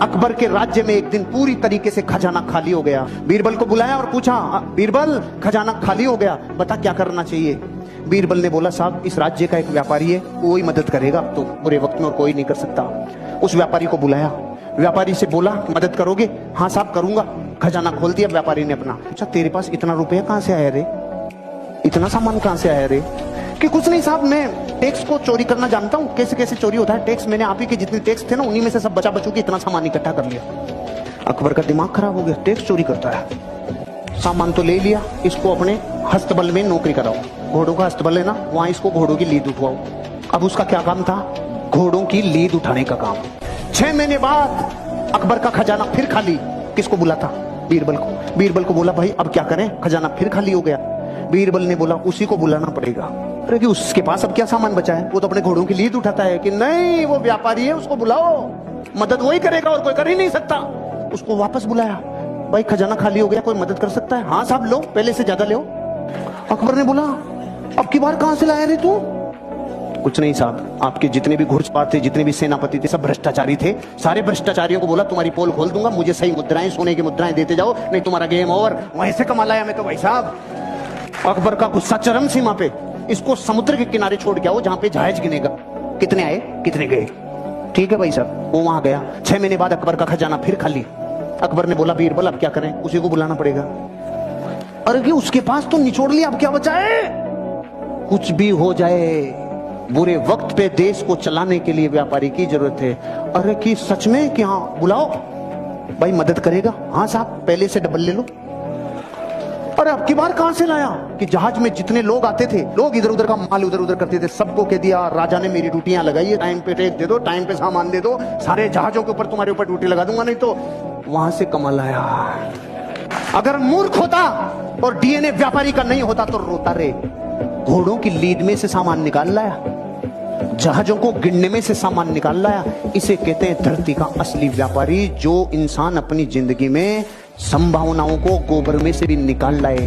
अकबर के राज्य में एक दिन पूरी तरीके से खजाना खाली हो गया। बीरबल को बुलाया और पूछा, बीरबल खजाना खाली हो गया, बता क्या करना चाहिए। बीरबल ने बोला, साहब इस राज्य का एक व्यापारी है, कोई मदद करेगा तो बुरे वक्त में और कोई नहीं कर सकता। उस व्यापारी को बुलाया, व्यापारी से बोला, मदद करोगे? हाँ साहब करूंगा। खजाना खोल दिया व्यापारी ने अपना। अच्छा तेरे पास इतना रुपया कहां से आया रे, इतना सामान कहां से आया रे? कि कुछ नहीं साहब, मैं टैक्स को चोरी करना जानता हूँ, कैसे कैसे चोरी होता है टैक्स। मैंने आप ही के जितने टैक्स थे ना उन्हीं में से सब बचा बचू के इतना सामान इकट्ठा कर लिया। अकबर का दिमाग खराब हो गया, टैक्स चोरी करता है। सामान तो ले लिया, इसको अपने हस्तबल में नौकरी कराओ। घोड़ों का हस्तबल है ना, वहां इसको घोड़ों की लीद उठवाओ। अब उसका क्या काम था? घोड़ों की लीद उठाने का काम। 6 महीने बाद अकबर का खजाना फिर खाली। किसको बुला था? बीरबल को। बीरबल को बोला, भाई अब क्या करें, खजाना फिर खाली हो गया। बीरबल ने बोला, उसी को बुलाना पड़ेगा। अरे कि उसके पास अब क्या सामान बचा है, वो तो अपने घोड़ों की लीद उठाता है। कि नहीं, वो व्यापारी है, उसको बुलाओ, मदद वही करेगा और कोई कर ही नहीं सकता। उसको वापस बुलाया, भाई खजाना खाली हो गया, कोई मदद कर सकता है? हाँ साहब लो, पहले से ज्यादा लो। अकबर ने बोला, अब की बार कहां से लाया रे तू? कुछ नहीं साहब, आपके जितने भी घुड़सवार थे, जितने भी सेनापति थे, सब भ्रष्टाचारी थे। सारे भ्रष्टाचारियों को बोला, तुम्हारी पोल खोल दूंगा, मुझे सही मुद्राएं, सोने की मुद्राएं देते जाओ, नहीं तुम्हारा गेम ओवर। वहीं से कमा लाया मैं तो भाई साहब। अकबर का गुस्सा चरम सीमा पे। इसको समुद्र के किनारे छोड़ के आओ जहां पे जहाज गिनेगा, कितने आए कितने गए। ठीक है भाई साहब, वो वहां गया। 6 महीने बाद अकबर का खजाना फिर खाली। अकबर ने बोला, बीरबल अब क्या करें? उसी को बुलाना पड़ेगा। अरे कि उसके पास तो निचोड़ लिया, अब क्या बचा है? कुछ भी हो जाए, बुरे वक्त पे देश को चलाने के लिए व्यापारी की जरूरत है। अरे कि सच में कि हाँ बुलाओ, भाई मदद करेगा? हाँ साहब, पहले से डबल ले लो। अरे अब की बार कहां से लाया? कि जहाज में जितने लोग आते थे, लोग इधर उधर का माल उधर उधर करते थे, सबको कह दिया, राजा ने मेरी ड्यूटियां लगाई है, टाइम पे टैक्स दे दो, टाइम पे सामान दे दो, सारे जहाजों के ऊपर तुम्हारे ऊपर ड्यूटी लगा दूंगा, नहीं तो। वहां से कमाल आया। अगर मूर्ख होता और डीएनए व्यापारी का नहीं होता तो रोता रे। घोड़ों की लीद में से सामान निकाल लाया, जहाजों को गिनने में से सामान निकाल लाया। इसे कहते हैं धरती का असली व्यापारी, जो इंसान अपनी जिंदगी में संभावनाओं को गोबर में से भी निकाल लाए।